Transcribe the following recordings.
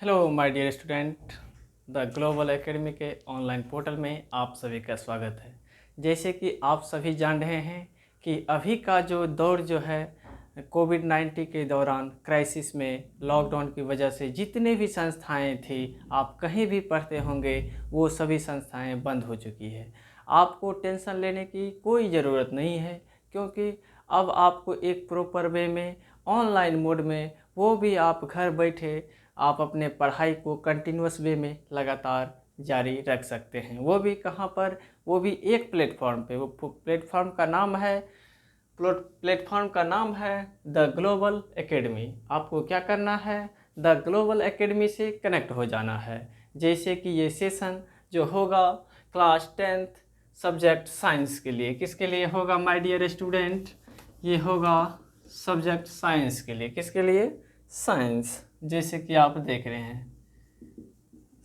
Hello my dear student, the global academy के online portal में आप सभी का स्वागत है। जैसे कि आप सभी जान रहे हैं कि अभी का जो दौर जो है कोविड-19 के दौरान क्राइसिस में लॉकडाउन की वजह से जितने भी संस्थाएं थी, आप कहीं भी पढ़ते होंगे, वो सभी संस्थाएं बंद हो चुकी है। आपको टेंशन लेने की कोई ज़रूरत नहीं है, क्योंकि अब आपको एक प्रॉपर वे में ऑनलाइन मोड में, वो भी आप घर बैठे आप अपने पढ़ाई को कंटिन्यूस वे में लगातार जारी रख सकते हैं। वो भी कहाँ पर, वो भी एक प्लेटफॉर्म पे। वो प्लेटफॉर्म का नाम है द ग्लोबल एकेडमी। आपको क्या करना है, द ग्लोबल एकेडमी से कनेक्ट हो जाना है। जैसे कि ये सेशन जो होगा क्लास 10th सब्जेक्ट साइंस के लिए, किसके लिए होगा माय डियर स्टूडेंट, ये होगा सब्जेक्ट साइंस के लिए। किसके लिए? साइंस। जैसे कि आप देख रहे हैं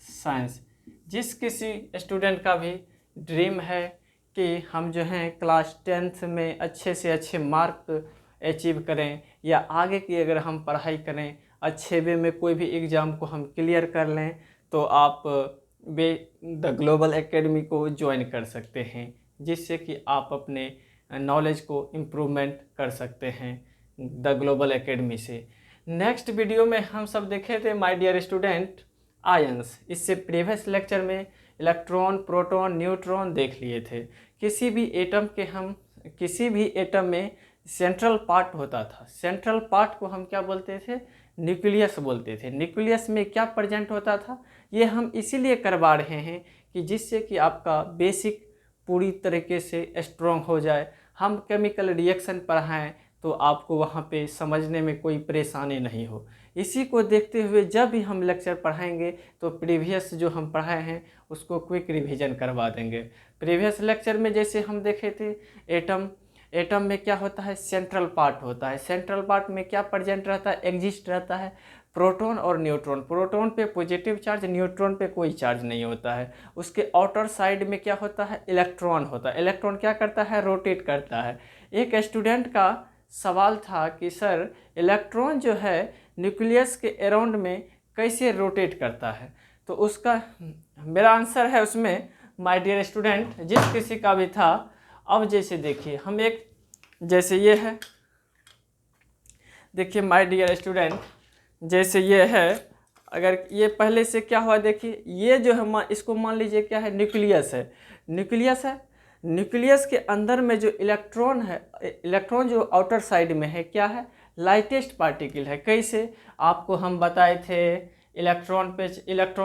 साइंस, जिस किसी स्टूडेंट का भी ड्रीम है कि हम जो हैं क्लास 10th में अच्छे से अच्छे मार्क अचीव करें, या आगे की अगर हम पढ़ाई करें, अच्छे वे में कोई भी एग्ज़ाम को हम क्लियर कर लें, तो आप द ग्लोबल एकेडमी को ज्वाइन कर सकते हैं, जिससे कि आप अपने नॉलेज को इम्प्रूवमेंट कर सकते हैं द ग्लोबल एकेडमी से। नेक्स्ट वीडियो में हम सब देखे थे माय डियर स्टूडेंट आयंस। इससे प्रीवियस लेक्चर में इलेक्ट्रॉन, प्रोटॉन, न्यूट्रॉन देख लिए थे। किसी भी एटम में सेंट्रल पार्ट होता था। सेंट्रल पार्ट को हम क्या बोलते थे? न्यूक्लियस बोलते थे। न्यूक्लियस में क्या प्रेजेंट होता था? ये हम इसीलिए करवा रहे हैं कि जिससे कि आपका बेसिक पूरी तरीके से स्ट्रॉन्ग हो जाए। हम केमिकल रिएक्शन पढ़ाएं तो आपको वहाँ पे समझने में कोई परेशानी नहीं हो। इसी को देखते हुए जब भी हम लेक्चर पढ़ाएंगे तो प्रीवियस जो हम पढ़ाए हैं उसको क्विक रिवीजन करवा देंगे। प्रीवियस लेक्चर में जैसे हम देखे थे एटम में क्या होता है? सेंट्रल पार्ट होता है। सेंट्रल पार्ट में क्या प्रेजेंट रहता है? एग्जिस्ट रहता है प्रोटॉन और न्यूट्रॉन। प्रोटॉन पे पॉजिटिव चार्ज, न्यूट्रॉन पे कोई चार्ज नहीं होता है। उसके आउटर साइड में क्या होता है? इलेक्ट्रॉन होता है। इलेक्ट्रॉन क्या करता है? रोटेट करता है। एक स्टूडेंट का सवाल था कि सर इलेक्ट्रॉन जो है न्यूक्लियस के अराउंड में कैसे रोटेट करता है? तो उसका मेरा आंसर है उसमें माय डियर स्टूडेंट, जिस किसी का भी था। अब जैसे देखिए हम एक, जैसे ये है, देखिए माय डियर स्टूडेंट, जैसे ये है, अगर ये पहले से क्या हुआ देखिए, ये जो है इसको मान लीजिए क्या है? न्यूक्लियस है। न्यूक्लियस के अंदर में जो इलेक्ट्रॉन है, इलेक्ट्रॉन जो आउटर साइड में है क्या है? लाइटेस्ट पार्टिकल है। कैसे? आपको हम बताए थे इलेक्ट्रॉन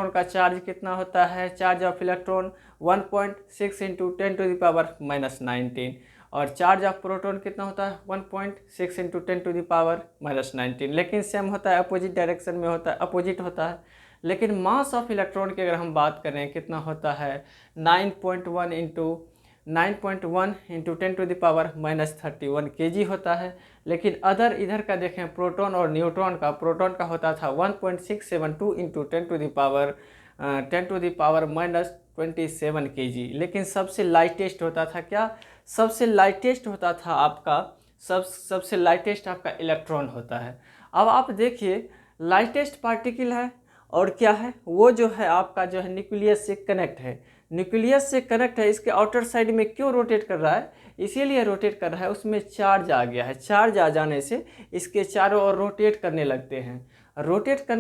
का चार्ज कितना होता है? चार्ज ऑफ इलेक्ट्रॉन 1.6 इंटू 10⁻⁻19, और चार्ज ऑफ प्रोटॉन कितना होता है? 1.6 इंटू 10⁻⁻19। लेकिन सेम होता है, अपोजिट डायरेक्शन में होता है, अपोजिट होता है। लेकिन मास ऑफ इलेक्ट्रॉन की अगर हम बात करें कितना होता है? 9.1 इंटू 10⁻31 kg होता है। लेकिन इधर का देखें प्रोटॉन और न्यूट्रॉन का, प्रोटॉन का होता था 1.672 इंटू 10⁻27 kg। लेकिन सबसे लाइटेस्ट होता था क्या? सबसे लाइटेस्ट होता था आपका सबसे लाइटेस्ट आपका इलेक्ट्रॉन होता है। अब आप देखिए लाइटेस्ट पार्टिकल है, और क्या है? वो जो है आपका जो है न्यूक्लियस से कनेक्ट है। न्यूक्लियस से कनेक्ट है, इसके आउटर साइड में क्यों रोटेट कर रहा है? इसीलिए रोटेट कर रहा है, उसमें चार्ज आ गया है। चार्ज आ जाने से इसके चारों ओर रोटेट करने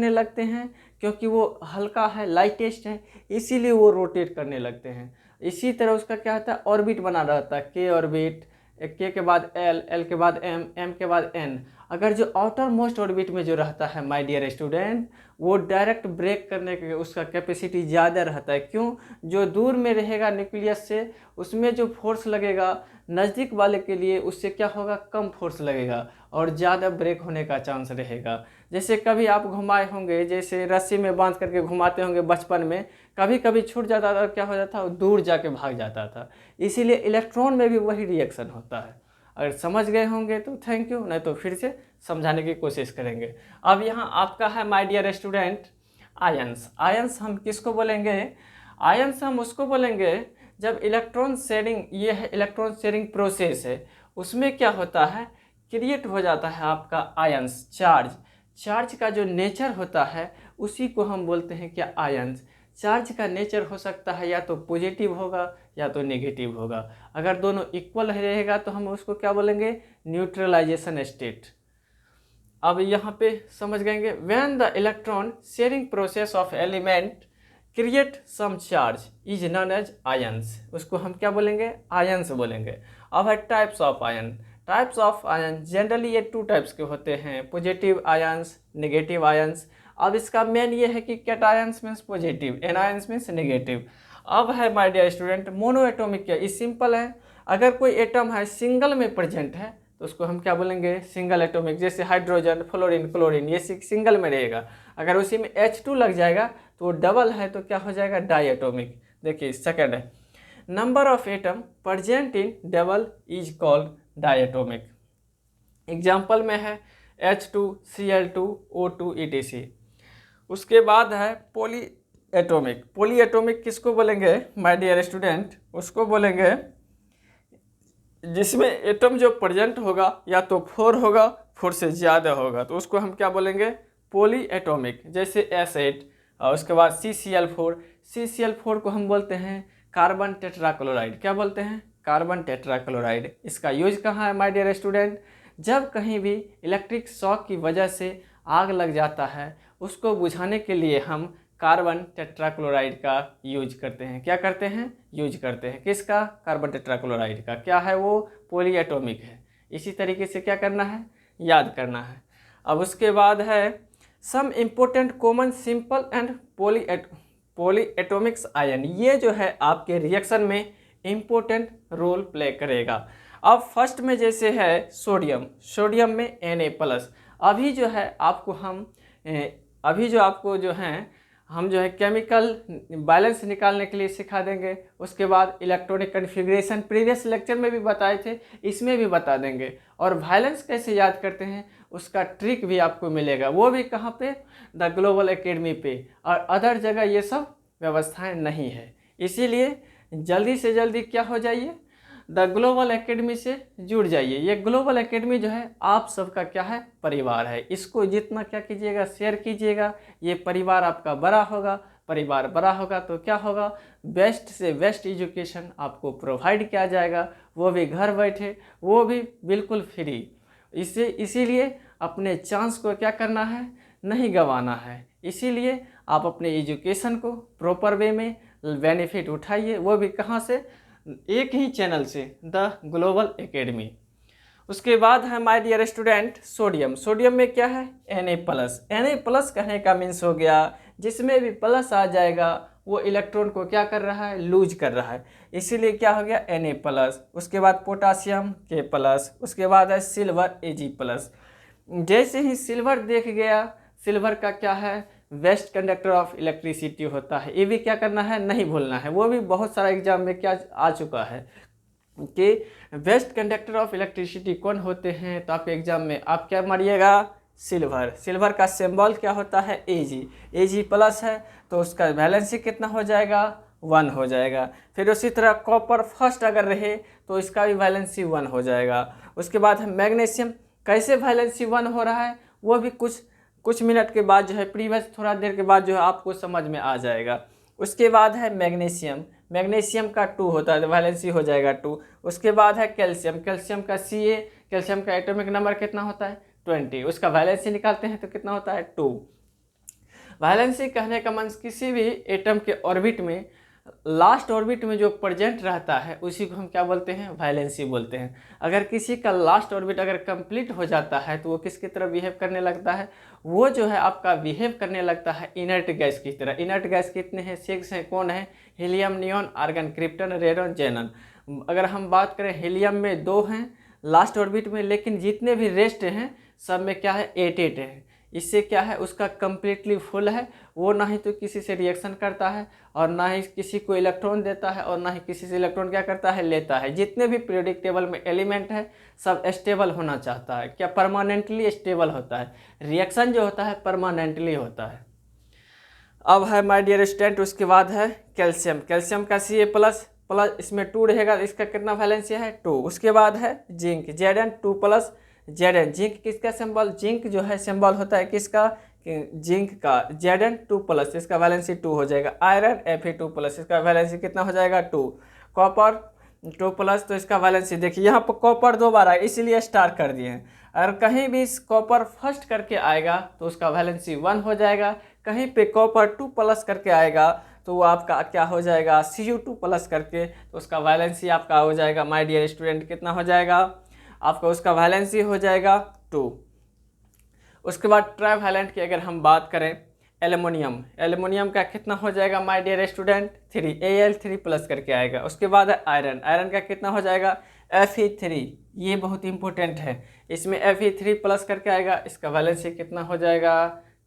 लगते हैं क्योंकि वो हल्का है, लाइटेस्ट है, इसीलिए वो रोटेट करने लगते हैं। इसी तरह उसका क्या होता है? ऑर्बिट बना रहता है, के ऑर्बिट, के के बाद एल, एल के बाद एम, एम के बाद एन। अगर जो आउटर मोस्ट ऑर्बिट में जो रहता है माय डियर स्टूडेंट, वो डायरेक्ट ब्रेक करने के उसका कैपेसिटी ज़्यादा रहता है। क्यों? जो दूर में रहेगा न्यूक्लियस से, उसमें जो फोर्स लगेगा नज़दीक वाले के लिए उससे क्या होगा? कम फोर्स लगेगा और ज़्यादा ब्रेक होने का चांस रहेगा। जैसे कभी आप घुमाए होंगे, जैसे रस्सी में बांध करके घुमाते होंगे बचपन में, कभी कभी छूट जाता था, क्या हो जाता था? दूर जाके भाग जाता था। इसीलिए इलेक्ट्रॉन में भी वही रिएक्शन होता है। अगर समझ गए होंगे तो थैंक यू, नहीं तो फिर से समझाने की कोशिश करेंगे। अब यहाँ आपका है my dear student ions. Ions हम किसको बोलेंगे? आयंस हम उसको बोलेंगे जब इलेक्ट्रॉन शेयरिंग, ये है इलेक्ट्रॉन शेयरिंग प्रोसेस है, उसमें क्या होता है? क्रिएट हो जाता है आपका आयंस। चार्ज का जो नेचर होता है उसी को हम बोलते हैं क्या, आयंस। चार्ज का नेचर हो सकता है या तो पॉजिटिव होगा या तो नेगेटिव होगा। अगर दोनों इक्वल रहेगा तो हम उसको क्या बोलेंगे, न्यूट्रलाइजेशन स्टेट। अब यहाँ पे समझ गएंगे, when the electron sharing process of element create some charge is known as ions, उसको हम क्या बोलेंगे, आयंस बोलेंगे। अब है types of ion. Types of ion generally ये 2 टाइप्स के होते हैं, पॉजिटिव आयंस, नेगेटिव आयंस। अब इसका मेन ये है कि cations means positive, anions means negative. अब है my dear student mono atomic, क्या, ये सिंपल है। अगर कोई एटम है सिंगल में प्रेजेंट है तो उसको हम क्या बोलेंगे, सिंगल एटॉमिक। जैसे हाइड्रोजन, फ्लोरीन, क्लोरीन, ये सिंगल में रहेगा। अगर उसी में H2 लग जाएगा तो वो डबल है तो क्या हो जाएगा, डाई एटॉमिक। देखिए सेकंड है, number of atom present in double is called diatomic. Example में है H2, Cl2, O2 etc। उसके बाद है पॉली एटॉमिक। पॉली एटॉमिक किसको बोलेंगे माय डियर स्टूडेंट, उसको बोलेंगे जिसमें एटम जो प्रेजेंट होगा या तो 4 होगा, 4 से ज़्यादा होगा, तो उसको हम क्या बोलेंगे, पॉली एटॉमिक। जैसे S8 और उसके बाद CCl4। CCl4 को हम बोलते हैं कार्बन टेट्राक्लोराइड। क्या बोलते हैं, कार्बन टेट्राक्लोराइड। इसका यूज कहाँ है माय डियर स्टूडेंट, जब कहीं भी इलेक्ट्रिक शॉक की वजह से आग लग जाता है उसको बुझाने के लिए हम कार्बन टेट्राक्लोराइड का यूज करते हैं। क्या करते हैं, यूज करते हैं। किसका, कार्बन टेट्राक्लोराइड का। क्या है वो, पॉली एटॉमिक है। इसी तरीके से क्या करना है, याद करना है। अब उसके बाद है some important common simple and polyatomics ion. ये जो है आपके रिएक्शन में इम्पोर्टेंट रोल प्ले करेगा। अब फर्स्ट में जैसे है सोडियम, सोडियम में Na+। अभी जो है आपको हम जो है केमिकल बैलेंस निकालने के लिए सिखा देंगे। उसके बाद इलेक्ट्रॉनिक कन्फिग्रेशन प्रीवियस लेक्चर में भी बताए थे, इसमें भी बता देंगे। और वायलेंस कैसे याद करते हैं उसका ट्रिक भी आपको मिलेगा, वो भी कहाँ पे, द ग्लोबल एकेडमी पे। और अदर जगह ये सब व्यवस्थाएं नहीं है। इसीलिए जल्दी से जल्दी क्या हो जाइए, द ग्लोबल एकेडमी से जुड़ जाइए। ये ग्लोबल एकेडमी जो है आप सबका क्या है, परिवार है। इसको जितना क्या कीजिएगा, शेयर कीजिएगा। ये परिवार आपका बड़ा होगा, परिवार बड़ा होगा तो क्या होगा, बेस्ट से बेस्ट एजुकेशन आपको प्रोवाइड किया जाएगा, वो भी घर बैठे, वो भी बिल्कुल फ्री। इसीलिए अपने चांस को क्या करना है, नहीं गंवाना है। इसीलिए आप अपने एजुकेशन को प्रॉपर वे में बेनिफिट उठाइए, वो भी कहाँ से, एक ही चैनल से, द ग्लोबल एकेडमी। उसके बाद है my dear student sodium. Sodium में क्या है, Na+। कहने का मीन्स हो गया जिसमें भी प्लस आ जाएगा वो इलेक्ट्रॉन को क्या कर रहा है, लूज कर रहा है। इसीलिए क्या हो गया, Na+। उसके बाद पोटासियम K+। उसके बाद है सिल्वर Ag+। जैसे ही सिल्वर देख गया, सिल्वर का क्या है, वेस्ट कंडक्टर ऑफ इलेक्ट्रिसिटी होता है। ये भी क्या करना है, नहीं भूलना है। वो भी बहुत सारा एग्जाम में क्या आ चुका है कि वेस्ट कंडक्टर ऑफ इलेक्ट्रिसिटी कौन होते हैं, तो आपके एग्जाम में आप क्या मारिएगा, सिल्वर। सिल्वर का सिंबल क्या होता है, Ag+ है तो उसका वैलेंसी कितना हो जाएगा, 1 हो जाएगा। फिर उसी तरह कॉपर फर्स्ट अगर रहे तो इसका भी वैलेंसी 1 हो जाएगा। उसके बाद है मैग्नीशियम। कैसे वैलेंसी 1 हो रहा है वो भी कुछ मिनट के बाद जो है, प्रीवियस थोड़ा देर के बाद जो है आपको समझ में आ जाएगा। उसके बाद है मैग्नीशियम। मैग्नीशियम का 2 होता है तो वैलेंसी हो जाएगा 2। उसके बाद है कैल्शियम। कैल्शियम का Ca, कैल्शियम का एटॉमिक नंबर कितना होता है, 20। उसका वैलेंसी निकालते हैं तो कितना होता है, 2। वैलेंसी कहने का मतलब किसी भी एटम के ऑर्बिट में लास्ट ऑर्बिट में जो प्रेजेंट रहता है उसी को हम क्या बोलते हैं, वैलेंसी बोलते हैं। अगर किसी का लास्ट ऑर्बिट अगर कंप्लीट हो जाता है तो वो किसकी तरह बिहेव करने लगता है, वो जो है आपका बिहेव करने लगता है इनर्ट गैस की तरह। इनर्ट गैस कितने हैं, 6 हैं। कौन है, helium, neon, argon, krypton, radon, xenon. अगर हम बात करें हीलियम में 2 हैं लास्ट ऑर्बिट में, लेकिन जितने भी रेस्ट हैं सब में क्या है, 8 है। इससे क्या है, उसका कम्प्लीटली फुल है। वो ना ही तो किसी से रिएक्शन करता है और ना ही किसी को इलेक्ट्रॉन देता है और ना ही किसी से इलेक्ट्रॉन क्या करता है, लेता है। जितने भी पीरियोडिक टेबल में एलिमेंट है सब स्टेबल होना चाहता है, क्या परमानेंटली स्टेबल होता है। रिएक्शन जो होता है परमानेंटली होता है। अब है माय डियर स्टूडेंट, उसके बाद है कैल्शियम। कैल्शियम का Ca+, इसमें 2 रहेगा, इसका कितना वैलेंसी है, 2। उसके बाद है जिंक, Zn 2+, Zn, जिंक किसका सिंबल, जिंक जो है सिंबल होता है किसका, जिंक का, Zn 2+, इसका वैलेंसी 2 हो जाएगा। आयरन Fe2+, इसका वैलेंसी कितना हो जाएगा 2। कॉपर 2+, तो इसका वैलेंसी देखिए यहाँ पर कॉपर 2 बार आया इसलिए स्टार कर दिए हैं। अगर कहीं भी कॉपर फर्स्ट करके आएगा तो उसका वैलेंसी 1 हो जाएगा, कहीं पे कॉपर 2+ करके आएगा तो वो आपका क्या हो जाएगा Cu2+ करके, तो उसका वैलेंसी आपका हो जाएगा माय डियर स्टूडेंट कितना हो जाएगा आपका, उसका वैलेंसी हो जाएगा 2। उसके बाद ट्राइवैलेंट की अगर हम बात करें, एल्युमिनियम, एल्युमिनियम का कितना हो जाएगा माय डियर स्टूडेंट 3, Al3+ करके आएगा। उसके बाद आयरन, आयरन का कितना हो जाएगा Fe3, ये बहुत इंपॉर्टेंट है, इसमें Fe3+ करके आएगा, इसका वैलेंसी कितना हो जाएगा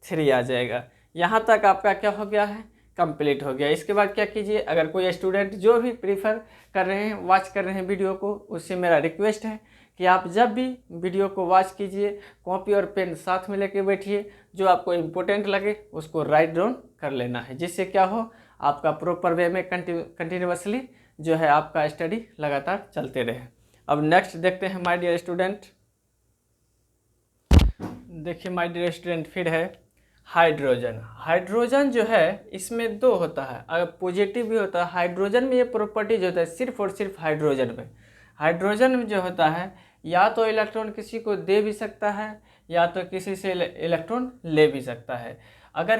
3 आ जाएगा। यहाँ तक आपका क्या हो गया है कंप्लीट हो गया। इसके बाद क्या कीजिए, अगर कोई स्टूडेंट जो भी प्रीफर कर रहे हैं वॉच कर रहे हैं वीडियो को, उससे मेरा रिक्वेस्ट है कि आप जब भी वीडियो को वॉच कीजिए कॉपी और पेन साथ में लेके बैठिए, जो आपको इम्पोर्टेंट लगे उसको राइट डाउन कर लेना है, जिससे क्या हो आपका प्रॉपर वे में कंटिन्यूसली जो है आपका स्टडी लगातार चलते रहे। अब नेक्स्ट देखते हैं माय डियर स्टूडेंट। देखिए माय डियर स्टूडेंट फिर है हाइड्रोजन। हाइड्रोजन जो है इसमें 2 होता है, अगर पॉजिटिव भी होता है हाइड्रोजन में, ये प्रॉपर्टीज होता है सिर्फ और सिर्फ हाइड्रोजन में। हाइड्रोजन में जो होता है या तो इलेक्ट्रॉन किसी को दे भी सकता है या तो किसी से इलेक्ट्रॉन ले भी सकता है। अगर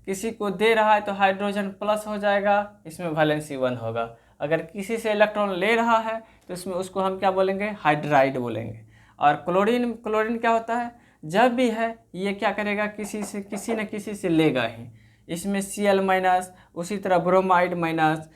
किसी को दे रहा है तो हाइड्रोजन प्लस हो जाएगा, इसमें वैलेंसी 1 होगा। अगर किसी से इलेक्ट्रॉन ले रहा है तो इसमें उसको हम क्या बोलेंगे हाइड्राइड बोलेंगे। और क्लोरीन, क्लोरीन क्या होता है जब भी है ये क्या करेगा किसी न किसी से लेगा ही, इसमें Cl-, उसी तरह ब्रोमाइड माइनस,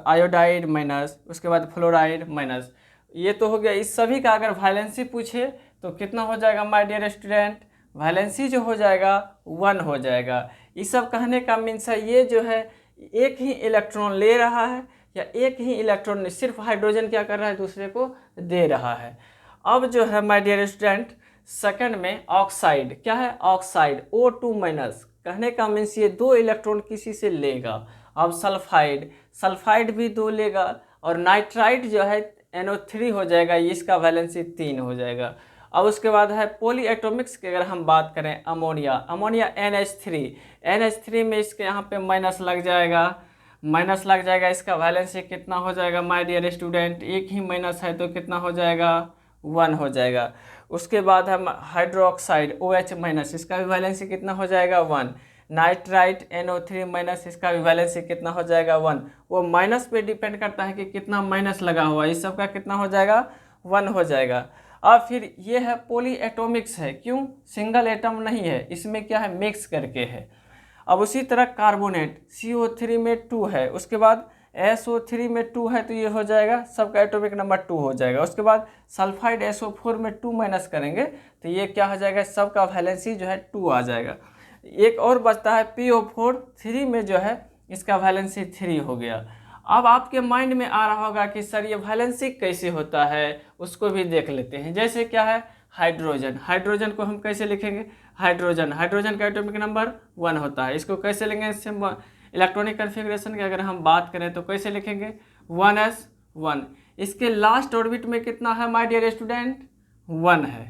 आयोडाइड माइनस, उसके बाद फ्लोराइड माइनस। ये तो हो गया। इस सभी का अगर वैलेंसी पूछे तो कितना हो जाएगा माय डियर स्टूडेंट, वैलेंसी जो हो जाएगा 1 हो जाएगा। ये सब कहने का मीन्स है ये जो है एक ही इलेक्ट्रॉन ले रहा है या एक ही इलेक्ट्रॉन सिर्फ हाइड्रोजन क्या कर रहा है दूसरे को दे रहा है। अब जो है माय डियर स्टूडेंट सेकंड में ऑक्साइड, क्या है ऑक्साइड O2-, कहने का मीन्स ये 2 इलेक्ट्रॉन किसी से लेगा। अब सल्फाइड, सल्फाइड भी 2 लेगा। और नाइट्राइड जो है NO3 हो जाएगा, इसका वैलेंसी 3 हो जाएगा। अब उसके बाद है पॉली एटॉमिक्स की अगर हम बात करें, अमोनिया, अमोनिया NH3 में इसके यहाँ पे माइनस लग जाएगा, इसका वैलेंसी कितना हो जाएगा माय डियर स्टूडेंट, एक ही माइनस है तो कितना हो जाएगा 1 हो जाएगा। उसके बाद हम हाइड्रोक्साइड OH-, इसका भी वैलेंसी कितना हो जाएगा 1। नाइट्राइट NO3-, इसका भी वैलेंसी कितना हो जाएगा 1। वो माइनस पे डिपेंड करता है कि कितना माइनस लगा हुआ है, इस सब का कितना हो जाएगा 1 हो जाएगा। अब फिर ये है पॉली एटॉमिक्स है, क्यों सिंगल एटम नहीं है, इसमें क्या है मिक्स करके है। अब उसी तरह कार्बोनेट CO3 में 2 है, उसके बाद SO3 में 2 है तो ये हो जाएगा सबका एटॉमिक नंबर 2 हो जाएगा। उसके बाद सल्फाइड SO4 में 2- करेंगे तो ये क्या हो जाएगा सबका वैलेंसी जो है 2 आ जाएगा। एक और बचता है PO4 3 में जो है इसका वैलेंसी 3 हो गया। अब आपके माइंड में आ रहा होगा कि सर ये वैलेंसी कैसे होता है, उसको भी देख लेते हैं। जैसे क्या है हाइड्रोजन, हाइड्रोजन को हम कैसे लिखेंगे, हाइड्रोजन का एटॉमिक नंबर 1 होता है, इसको कैसे लेंगे इलेक्ट्रॉनिक कन्फिग्रेशन की अगर हम बात करें तो कैसे लिखेंगे 1s1। इसके लास्ट ऑर्बिट में कितना है माय डियर स्टूडेंट 1 है,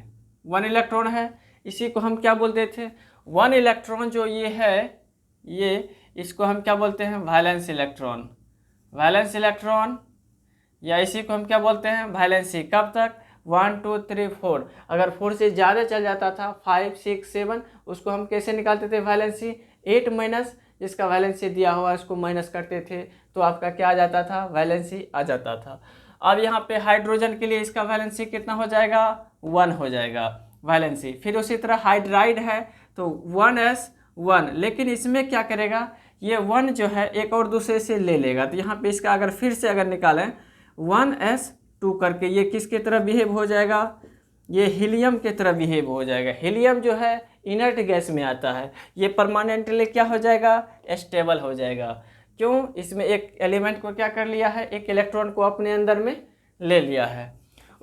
1 इलेक्ट्रॉन है। इसी को हम क्या बोलते थे 1 इलेक्ट्रॉन जो ये है ये इसको हम क्या बोलते हैं वैलेंस इलेक्ट्रॉन, वैलेंस इलेक्ट्रॉन, या इसी को हम क्या बोलते हैं वैलेंसी। कब तक 1 2 3 4, अगर 4 से ज़्यादा चल जाता था 5 6 7 उसको हम कैसे निकालते थे वैलेंसी 8- जिसका वैलेंसी दिया हुआ उसको माइनस करते थे तो आपका क्या आ जाता था वैलेंसी आ जाता था। अब यहाँ पे हाइड्रोजन के लिए इसका वैलेंसी कितना हो जाएगा 1 हो जाएगा वैलेंसी। फिर उसी तरह हाइड्राइड है तो 1s1, लेकिन इसमें क्या करेगा ये 1 जो है एक और दूसरे से ले लेगा, तो यहाँ पे इसका अगर फिर से अगर निकालें 1s2 करके ये किसके तरह बिहेव हो जाएगा, ये हीलियम के तरह बिहेव हो जाएगा। हीलियम जो है इनर्ट गैस में आता है, ये परमानेंटली क्या हो जाएगा स्टेबल हो जाएगा। क्यों, इसमें एक एलिमेंट को क्या कर लिया है, एक इलेक्ट्रॉन को अपने अंदर में ले लिया है।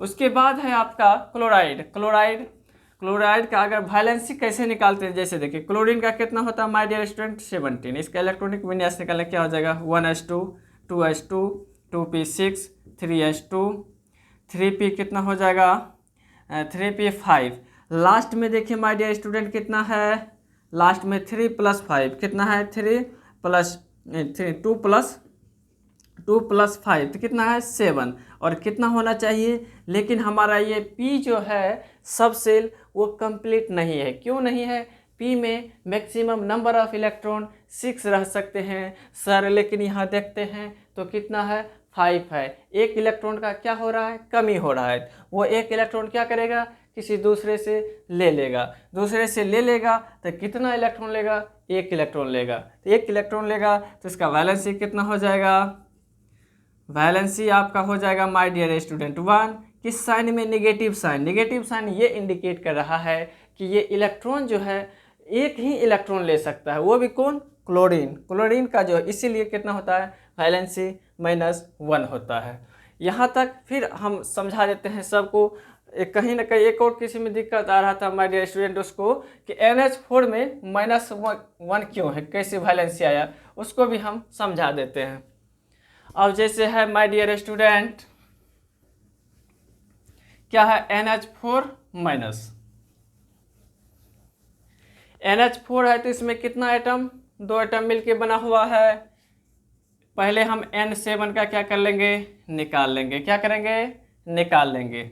उसके बाद है आपका क्लोराइड, क्लोराइड का अगर वैलेंसी कैसे निकालते हैं, जैसे देखिए क्लोरीन का कितना होता है माय डियर स्टूडेंट 17, इसका इलेक्ट्रॉनिक विन्यास निकालना क्या हो जाएगा 1s2 2s2 2p6 3s2 3p कितना हो जाएगा 3p5, लास्ट में देखिए माय डियर स्टूडेंट कितना है, लास्ट में 3 + 5 कितना है, 3 + 2 + 5 तो कितना है 7, और कितना होना चाहिए, लेकिन हमारा ये p जो है सब सेल वो कंप्लीट नहीं है। क्यों नहीं है, p में मैक्सिमम नंबर ऑफ इलेक्ट्रॉन 6 रह सकते हैं सर, लेकिन यहाँ देखते हैं तो कितना है 5 है। एक इलेक्ट्रॉन का क्या हो रहा है, कमी हो रहा है। वो एक इलेक्ट्रॉन क्या करेगा, किसी दूसरे से ले लेगा, दूसरे से ले लेगा तो कितना इलेक्ट्रॉन लेगा, एक इलेक्ट्रॉन लेगा। तो एक इलेक्ट्रॉन लेगा तो इसका वैलेंसी कितना हो जाएगा, वैलेंसी आपका हो जाएगा माय डियर स्टूडेंट 1। किस साइन में, नेगेटिव साइन। नेगेटिव साइन ये इंडिकेट कर रहा है कि ये इलेक्ट्रॉन जो है एक ही इलेक्ट्रॉन ले सकता है, वो भी कौन, क्लोरीन। क्लोरीन का जो इसीलिए कितना होता है, वैलेंसी -1 होता है। यहाँ तक फिर हम समझा देते हैं सबको। कहीं ना कहीं एक और किसी में दिक्कत आ रहा था माय डियर स्टूडेंट उसको कि NH4 में -1 क्यों है, कैसे वैलेंसी आया, उसको भी हम समझा देते हैं। अब जैसे है माय डियर स्टूडेंट क्या है, NH4-, NH4 है तो इसमें कितना एटम, 2 एटम मिलके बना हुआ है। पहले हम N7 का क्या कर लेंगे, निकाल लेंगे। क्या करेंगे, निकाल लेंगे।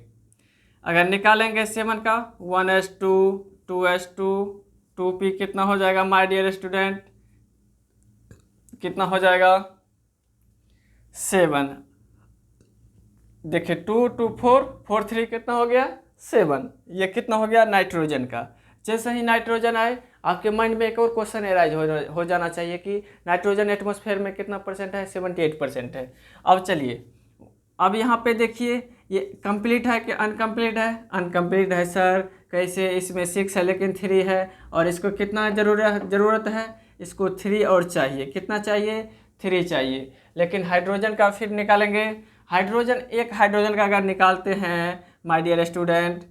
अगर निकालेंगे 7 का 1s2 2s2 2p कितना हो जाएगा माय डियर स्टूडेंट, कितना हो जाएगा 7। देखिए 2 2 4 4 3 कितना हो गया 7। ये कितना हो गया नाइट्रोजन का। जैसे ही नाइट्रोजन आए आपके माइंड में एक और क्वेश्चन एराइज हो जाना चाहिए कि नाइट्रोजन एटमॉस्फेयर में कितना % है, 78% है। अब चलिए, अब यहाँ पे देखिए ये कंप्लीट है कि अनकम्प्लीट है, अनकम्प्लीट है सर। कैसे, इसमें 6 है लेकिन 3 है, और इसको कितना ज़रूरत है, इसको 3 और चाहिए। कितना चाहिए, 3 चाहिए। लेकिन हाइड्रोजन का फिर निकालेंगे। हाइड्रोजन, एक हाइड्रोजन का अगर निकालते हैं माय डियर स्टूडेंट,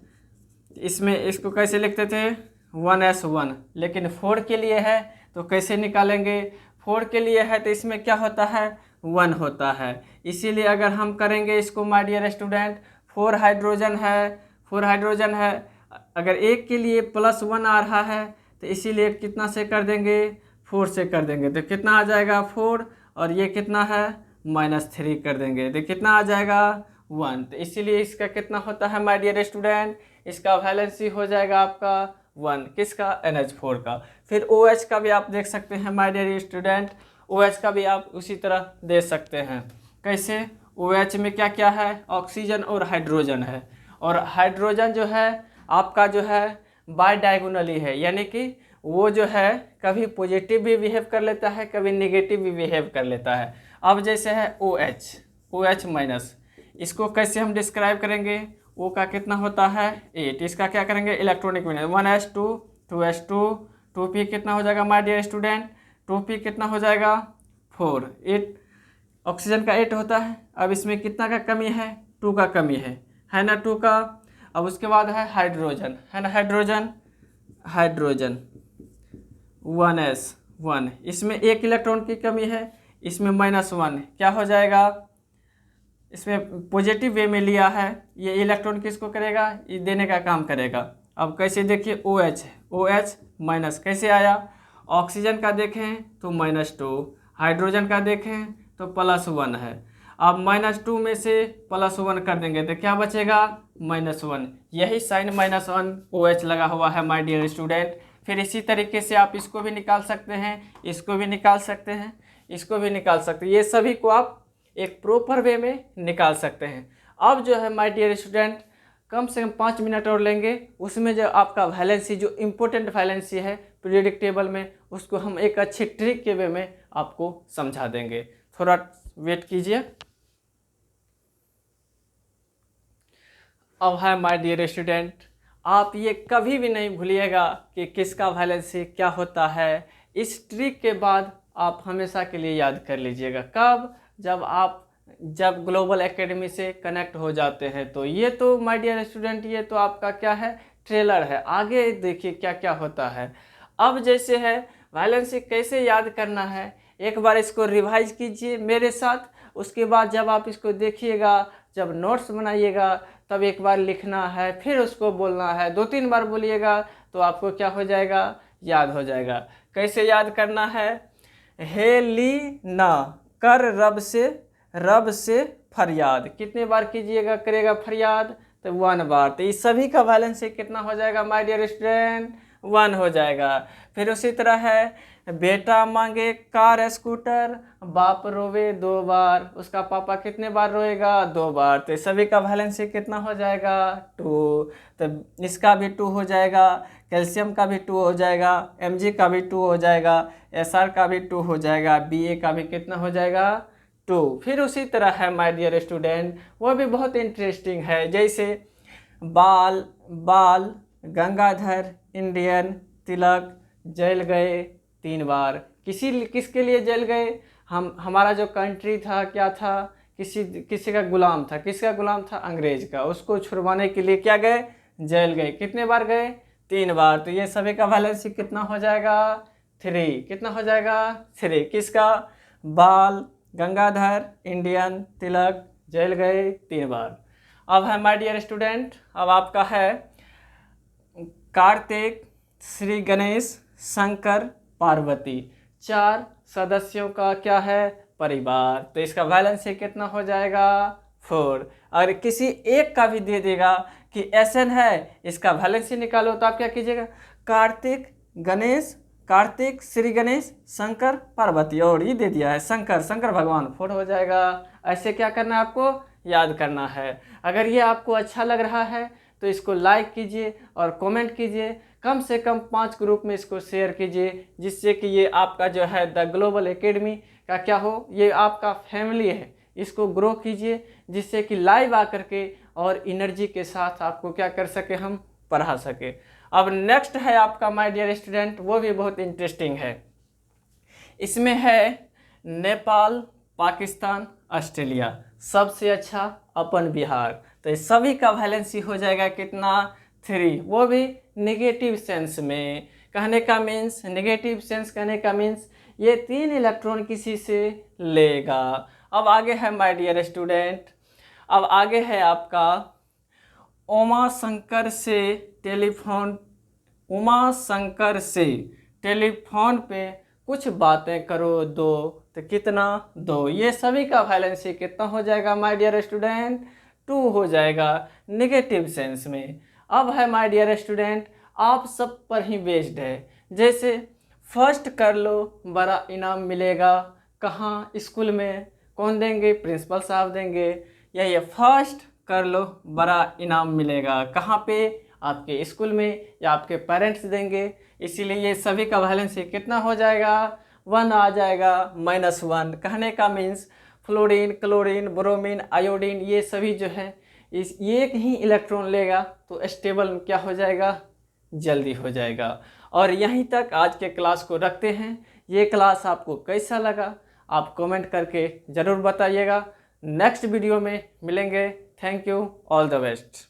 इसमें इसको कैसे लिखते थे 1s1, लेकिन 4 के लिए है तो कैसे निकालेंगे, 4 के लिए है तो इसमें क्या होता है 1 होता है। इसीलिए अगर हम करेंगे इसको माय डियर स्टूडेंट, 4 हाइड्रोजन है, 4 हाइड्रोजन है, अगर एक के लिए +1 आ रहा है तो इसीलिए कितना से कर देंगे, 4 से कर देंगे तो कितना आ जाएगा 4, और ये कितना है -3 कर देंगे तो कितना आ जाएगा 1। तो इसीलिए इसका कितना होता है माय डियर स्टूडेंट, इसका वैलेंसी हो जाएगा आपका 1। किसका, NH4 का। फिर OH का भी आप देख सकते हैं माय डियर स्टूडेंट, OH का भी आप उसी तरह दे सकते हैं। कैसे, OH में क्या क्या है, ऑक्सीजन और हाइड्रोजन है, और हाइड्रोजन जो है आपका जो है बाय डायगोनली है, यानी कि वो जो है कभी पॉजिटिव भी बिहेव कर लेता है, कभी नेगेटिव भी बिहेव कर लेता है। अब जैसे है OH-, इसको कैसे हम डिस्क्राइब करेंगे, O का कितना होता है 8, इसका क्या करेंगे electronic meaning 1s2 2s2 2p कितना हो जाएगा माय डियर स्टूडेंट, 2p कितना हो जाएगा 4, 8 ऑक्सीजन का 8 होता है। अब इसमें कितना का कमी है, 2 का कमी है ना 2 का। अब उसके बाद है हाइड्रोजन, है ना हाइड्रोजन 1s1, इसमें एक इलेक्ट्रॉन की कमी है, इसमें -1 क्या हो जाएगा, इसमें पॉजिटिव वे में लिया है, ये इलेक्ट्रॉन किसको करेगा, ये देने का काम करेगा। अब कैसे देखिए OH- कैसे आया, ऑक्सीजन का देखें तो -2, हाइड्रोजन का देखें तो +1 है। अब -2 में से +1 कर देंगे तो क्या बचेगा -1, यही साइन -1 OH लगा हुआ है माय डियर स्टूडेंट। फिर इसी तरीके से आप इसको भी निकाल सकते हैं, इसको भी निकाल सकते हैं, इसको भी निकाल सकते हैं, ये सभी को आप एक प्रॉपर वे में निकाल सकते हैं। अब जो है माय डियर स्टूडेंट कम से कम 5 मिनट और लेंगे, उसमें जो आपका वैलेंसी जो इम्पोर्टेंट वैलेंसी है पीरियोडिक टेबल में, उसको हम एक अच्छे ट्रिक के वे में आपको समझा देंगे। थोड़ा वेट कीजिए। अब है माय डियर स्टूडेंट, आप ये कभी भी नहीं भूलिएगा कि किसका वैलेंसी क्या होता है। इस ट्रिक के बाद आप हमेशा के लिए याद कर लीजिएगा। कब, जब ग्लोबल एकेडमी से कनेक्ट हो जाते हैं। तो ये तो माय डियर स्टूडेंट ये तो आपका क्या है ट्रेलर है, आगे देखिए क्या क्या होता है। अब जैसे है वैलेंसी कैसे याद करना है, एक बार इसको रिवाइज कीजिए मेरे साथ। उसके बाद जब आप इसको देखिएगा, जब नोट्स बनाइएगा तब एक बार लिखना है, फिर उसको बोलना है। 2-3 बार बोलिएगा तो आपको क्या हो जाएगा, याद हो जाएगा। कैसे याद करना है, हे ली ना, कर रब से फरियाद। कितने बार कीजिएगा, करेगा फरियाद, तो 1 बार। तो इस सभी का बैलेंस कितना हो जाएगा माय डियर स्टूडेंट, 1 हो जाएगा। फिर उसी तरह है, बेटा मांगे कार स्कूटर, बाप रोवे 2 बार। उसका पापा कितने बार रोएगा, 2 बार। तो सभी का बैलेंस कितना हो जाएगा, 2। तो इसका भी 2 हो जाएगा, कैल्शियम का भी 2 हो जाएगा, Mg का भी 2 हो जाएगा, Sr का भी 2 हो जाएगा, Ba का भी कितना हो जाएगा, 2। फिर उसी तरह है माय डियर स्टूडेंट, वो भी बहुत इंटरेस्टिंग है। जैसे बाल गंगाधर इंडियन तिलक जल गए 3 बार। किसके लिए जल गए, हमारा जो कंट्री था क्या था, किसी का गुलाम था। किसका गुलाम था, अंग्रेज का। उसको छुड़वाने के लिए क्या गए, जल गए। कितने बार गए, 3 बार। तो ये सभी का बैलेंस कितना हो जाएगा, 3। कितना हो जाएगा, 3। किसका, बाल गंगाधर इंडियन तिलक जल गए 3 बार। अब है माय डियर स्टूडेंट, अब आपका है कार्तिक श्री गणेश शंकर पार्वती, 4 सदस्यों का क्या है, परिवार। तो इसका बैलेंस कितना हो जाएगा, 4। अगर किसी एक का भी दे देगा कि SN है, इसका बैलेंस ही निकालो, तो आप क्या कीजिएगा, कार्तिक श्री गणेश शंकर पार्वती, और ये दे दिया है शंकर भगवान, 4 हो जाएगा। ऐसे क्या करना है, आपको याद करना है। अगर ये आपको अच्छा लग रहा है तो इसको लाइक कीजिए और कमेंट कीजिए। कम से कम 5 ग्रुप में इसको शेयर कीजिए, जिससे कि ये आपका जो है द ग्लोबल एकेडमी का क्या हो, ये आपका फैमिली है। इसको ग्रो कीजिए, जिससे कि लाइव आकर के और एनर्जी के साथ आपको क्या कर सके, हम पढ़ा सके। अब नेक्स्ट है आपका माय डियर स्टूडेंट, वो भी बहुत इंटरेस्टिंग है। इसमें है नेपाल, पाकिस्तान, ऑस्ट्रेलिया, सबसे अच्छा अपन बिहार। तो इस सभी का वैलेंसी हो जाएगा कितना, 3। वो भी नेगेटिव सेंस में। कहने का मीन्स, नेगेटिव सेंस कहने का मीन्स ये 3 इलेक्ट्रॉन किसी से लेगा। अब आगे है माय डियर स्टूडेंट, अब आगे है आपका उमा शंकर से टेलीफोन पे कुछ बातें करो 2। तो कितना, 2। ये सभी का वैलेंसी कितना हो जाएगा माय डियर स्टूडेंट, 2 हो जाएगा नेगेटिव सेंस में। अब है माय डियर स्टूडेंट, आप सब पर ही बेस्ड है। जैसे फर्स्ट कर लो बड़ा इनाम मिलेगा, कहाँ, स्कूल में। कौन देंगे, प्रिंसिपल साहब देंगे। या ये फर्स्ट कर लो बड़ा इनाम मिलेगा, कहाँ पे, आपके स्कूल में, या आपके पेरेंट्स देंगे। इसीलिए ये सभी का बैलेंस कितना हो जाएगा, 1 आ जाएगा, -1। कहने का means fluorine, chlorine, bromine, iodine, ये सभी जो है इस एक ही इलेक्ट्रॉन लेगा तो स्टेबल क्या हो जाएगा, जल्दी हो जाएगा। और यहीं तक आज के क्लास को रखते हैं। ये क्लास आपको कैसा लगा, आप कमेंट करके ज़रूर बताइएगा। नेक्स्ट वीडियो में मिलेंगे। Thank you, all the best.